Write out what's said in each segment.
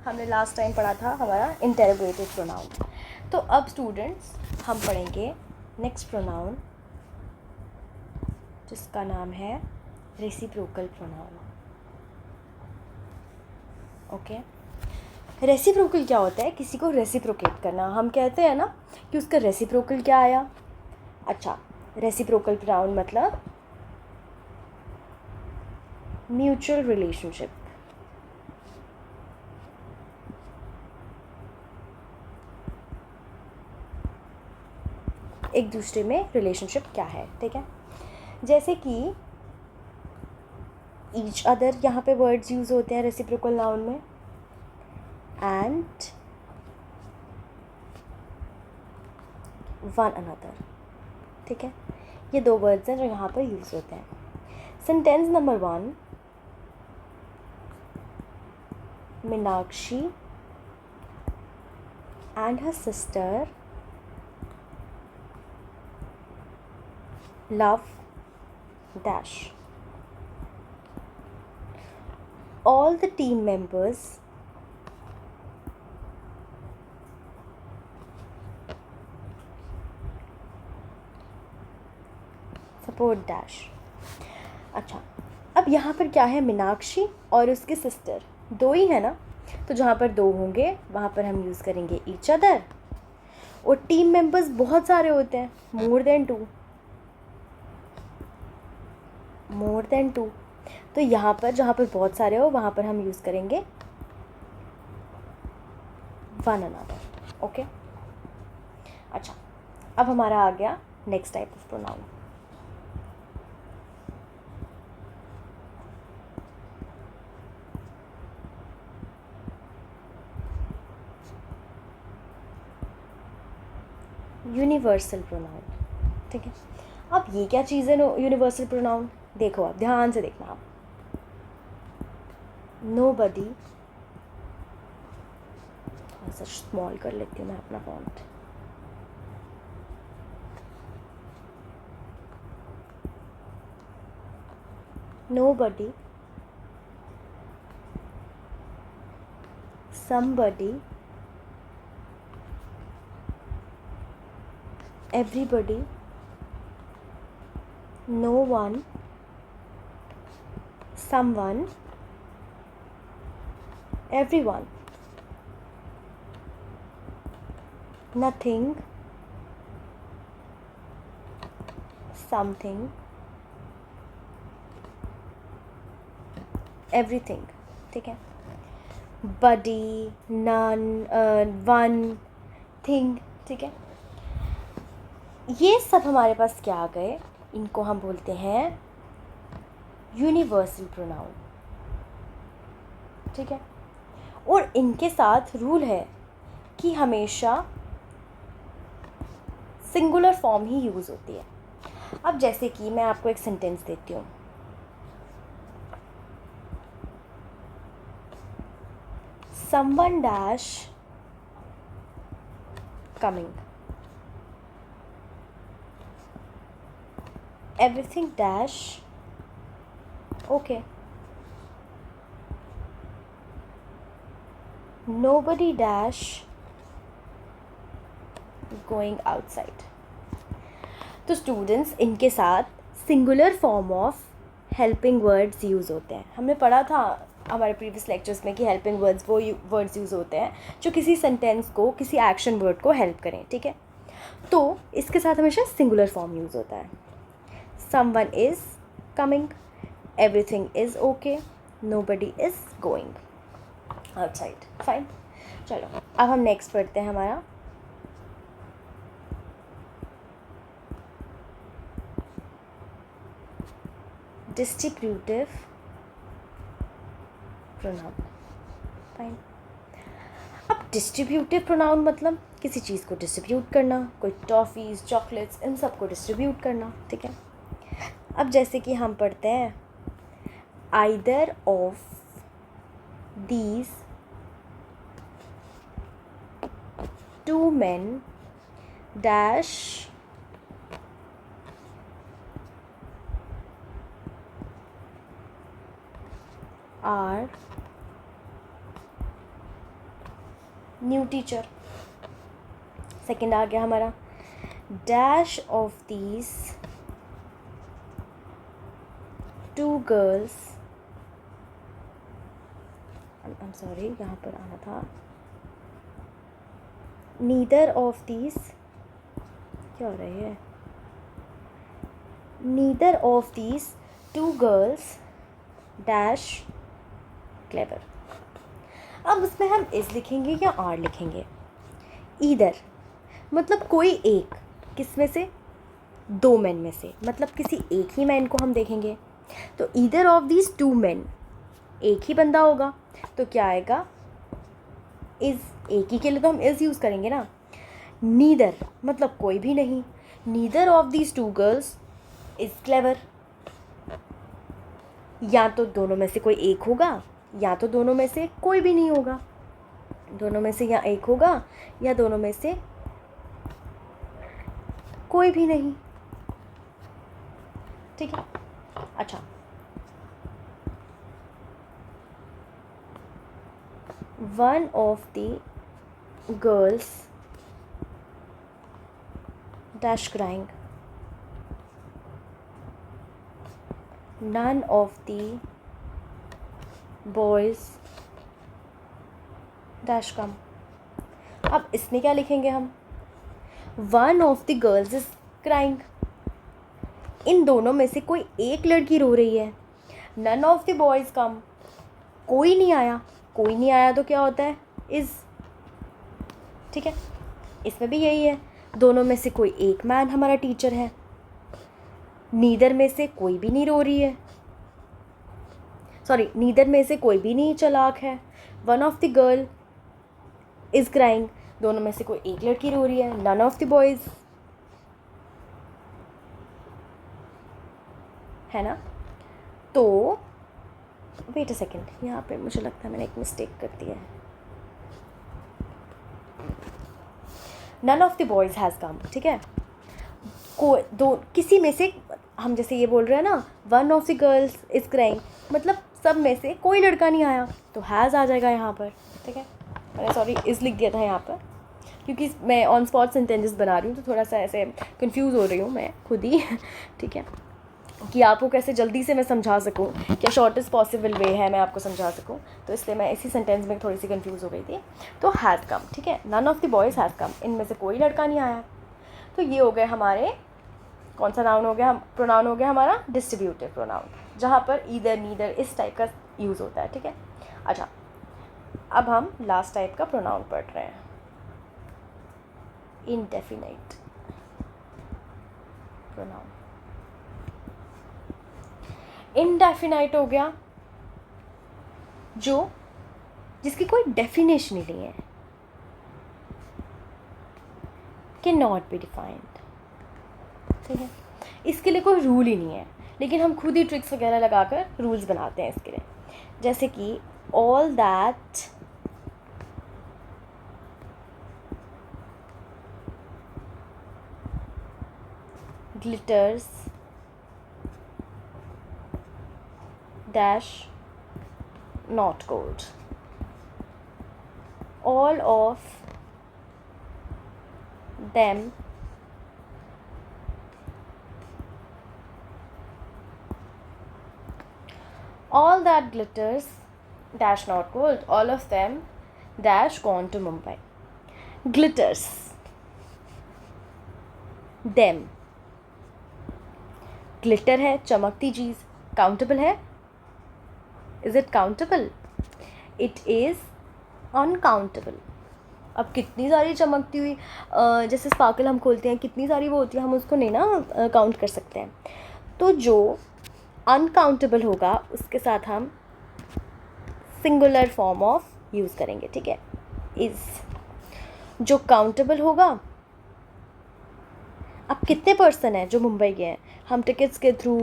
हमने last time पढ़ा था हमारा इंटेरोगेटिव प्रोनाउन। तो अब स्टूडेंट्स हम पढ़ेंगे नेक्स्ट प्रोनाउन जिसका नाम है रेसिप्रोकल प्रोनाउन। ओके, रेसिप्रोकल क्या होता है? किसी को रेसिप्रोकेट करना। हम कहते हैं ना कि उसका रेसिप्रोकल क्या आया। अच्छा, रेसिप्रोकल प्रोनाउन मतलब म्यूचुअल रिलेशनशिप। एक दूसरे में रिलेशनशिप क्या है, ठीक है। जैसे कि ईच अदर यहाँ पे वर्ड्स यूज़ होते हैं रेसिप्रोकल नाउन में, एंड वन अनदर, ठीक है। ये दो वर्ड्स हैं जो यहाँ पर यूज़ होते हैं। Sentence number 1, Meenakshi and her sister love dash. All the team members support dash. अच्छा, अब यहाँ पर क्या है? मीनाक्षी और उसके सिस्टर, दो ही है ना, तो जहाँ पर दो होंगे वहाँ पर हम यूज़ करेंगे ईच अदर। और टीम मेंबर्स बहुत सारे होते हैं, मोर देन टू, तो यहाँ पर जहाँ पर बहुत सारे हो वहाँ पर हम यूज़ करेंगे वन अनदर। ओके, अच्छा, अब हमारा आ गया next type of pronoun. Universal pronoun, ठीक है। अब ये क्या चीज़ है यूनिवर्सल प्रोनाउन? देखो, आप ध्यान से देखना। आप नोबडी, थोड़ा सा स्मॉल कर लेती हूँ मैं अपना font. Nobody, somebody, everybody, no one, someone, everyone, nothing, something, everything, ठीक है। बडी, नन, वन, थिंग, ठीक है। ये सब हमारे पास क्या आ गए? इनको हम बोलते हैं यूनिवर्सल प्रोनाउन, ठीक है। और इनके साथ रूल है कि हमेशा सिंगुलर फॉर्म ही यूज़ होती है। अब जैसे कि मैं आपको एक सेंटेंस देती हूँ, someone dash coming, everything dash okay, nobody dash going outside। तो स्टूडेंट्स, इनके साथ singular form of helping words use होते हैं। हमने पढ़ा था हमारे प्रीवियस लेक्चर्स में कि हेल्पिंग वर्ड्स वो वर्ड्स यूज़ होते हैं जो किसी सेंटेंस को, किसी एक्शन वर्ड को हेल्प करें, ठीक है। तो इसके साथ हमेशा सिंगुलर फॉर्म यूज़ होता है। Someone is coming, everything is okay, nobody is going outside. Fine, चलो अब हम नेक्स्ट पढ़ते हैं हमारा डिस्ट्रीब्यूटिव प्रोनाउन। फाइन, अब डिस्ट्रीब्यूटिव प्रोनाउन मतलब किसी चीज़ को डिस्ट्रीब्यूट करना, कोई टॉफ़ीज़, चॉकलेट्स, इन सब को डिस्ट्रीब्यूट करना, ठीक है। अब जैसे कि हम पढ़ते हैं either of these two men dash or new teacher. Second आ गया हमारा dash of these two girls, I am sorry यहाँ पर आना था, नीदर ऑफ दीज, क्या हो रही है, neither of these two girls dash clever. अब उसमें हम इस लिखेंगे या आर लिखेंगे? ईदर मतलब कोई एक, किस में से? दो मैन में से, मतलब किसी एक ही मैन को हम देखेंगे। तो either of these to man, एक ही बंदा होगा, तो क्या आएगा? इज़, एक ही के लिए तो हम इज़ यूज़ करेंगे ना। नीदर मतलब कोई भी नहीं, neither of these two girls is clever. या तो दोनों में से कोई एक होगा, या तो दोनों में से कोई भी नहीं होगा। दोनों में से या एक होगा या दोनों में से कोई भी नहीं। ठीक है, अच्छा, one of the girls dash crying, none of the boys dash come। अब इसमें क्या लिखेंगे हम? One of the girls is crying, इन दोनों में से कोई एक लड़की रो रही है। None of the boys come, कोई नहीं आया, कोई नहीं आया तो क्या होता है? इज़। ठीक है, इसमें भी यही है, दोनों में से कोई एक मैन हमारा टीचर है, नीदर में से कोई भी नहीं रो रही है, सॉरी नीदर में से कोई भी नहीं चालाक है। One of the girl is crying, दोनों में से कोई एक लड़की रो रही है। नन ऑफ द बॉयज़, है ना। तो वेट अ सेकेंड, यहाँ पे मुझे लगता है मैंने एक मिस्टेक कर दिया है। None of the boys has come, ठीक है, को दो किसी में से, हम जैसे ये बोल रहे हैं ना, one of the girls is crying, मतलब सब में से कोई लड़का नहीं आया, तो हैज़ आ जाएगा यहाँ पर। ठीक है, मैंने सॉरी इज़ लिख दिया था यहाँ पर, क्योंकि मैं ऑन स्पॉट सेंटेंसेस बना रही हूँ, तो थोड़ा सा ऐसे कंफ्यूज हो रही हूँ मैं खुद ही। ठीक है, कि आपको कैसे जल्दी से मैं समझा सकूँ, क्या शॉर्टेस्ट पॉसिबल वे है मैं आपको समझा सकूँ, तो इसलिए मैं इसी सेंटेंस में थोड़ी सी कंफ्यूज हो गई थी। तो हैज़ कम, ठीक है, none of the boys has come, इनमें से कोई लड़का नहीं आया। तो ये हो गए हमारे, कौन सा नाउन हो गया, प्रोनाउन हो गया हमारा डिस्ट्रीब्यूटिव प्रोनाउन, जहाँ पर ईदर नीदर इस टाइप का यूज़ होता है। ठीक है, अच्छा, अब हम लास्ट टाइप का प्रोनाउन पढ़ रहे हैं, इंडेफिनाइट प्रोनाउन। इनडेफिनाइट हो गया जो जिसकी कोई डेफिनेशन ही नहीं है, कैन नॉट बी डिफाइंड। ठीक है, इसके लिए कोई रूल ही नहीं है, लेकिन हम खुद ही ट्रिक्स वगैरह लगाकर रूल्स बनाते हैं इसके लिए, जैसे कि all that glitters dash not gold, all of them all that glitters dash not gold, all of them dash gone to Mumbai। glitters, them, glitter है चमकती चीज़, काउंटेबल है, is it countable? It is uncountable. अब कितनी सारी चमकती हुई, जैसे sparkle हम खोलते हैं, कितनी सारी वो होती है, हम उसको नहीं ना काउंट कर सकते हैं। तो जो अनकाउंटेबल होगा उसके साथ हम सिंगुलर फॉर्म ऑफ यूज़ करेंगे। ठीक है, इज़। जो काउंटेबल होगा, अब कितने पर्सन हैं जो मुंबई गए हैं, हम टिकट्स के थ्रू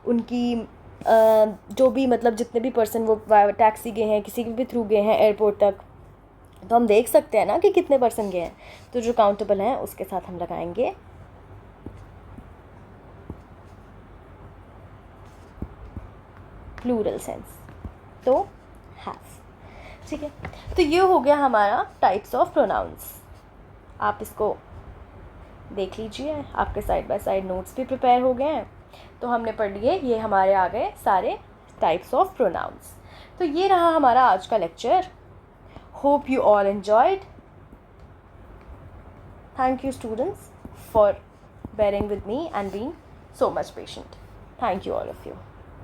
उनकी जो भी मतलब जितने भी पर्सन वो टैक्सी गए हैं, किसी के भी थ्रू गए हैं एयरपोर्ट तक, तो हम देख सकते हैं ना कि कितने पर्सन गए हैं। तो जो काउंटेबल हैं उसके साथ हम लगाएंगे प्लूरल सेंस, तो हैव। ठीक है, तो ये हो गया हमारा टाइप्स ऑफ प्रोनाउंस। आप इसको देख लीजिए, आपके साइड बाय साइड नोट्स भी प्रिपेयर हो गए हैं। तो हमने पढ़ लिए, ये हमारे आ गए सारे टाइप्स ऑफ प्रोनाउंस। तो ये रहा हमारा आज का lecture. Hope you all enjoyed. Thank you students for bearing with me and being so much patient. Thank you all of you.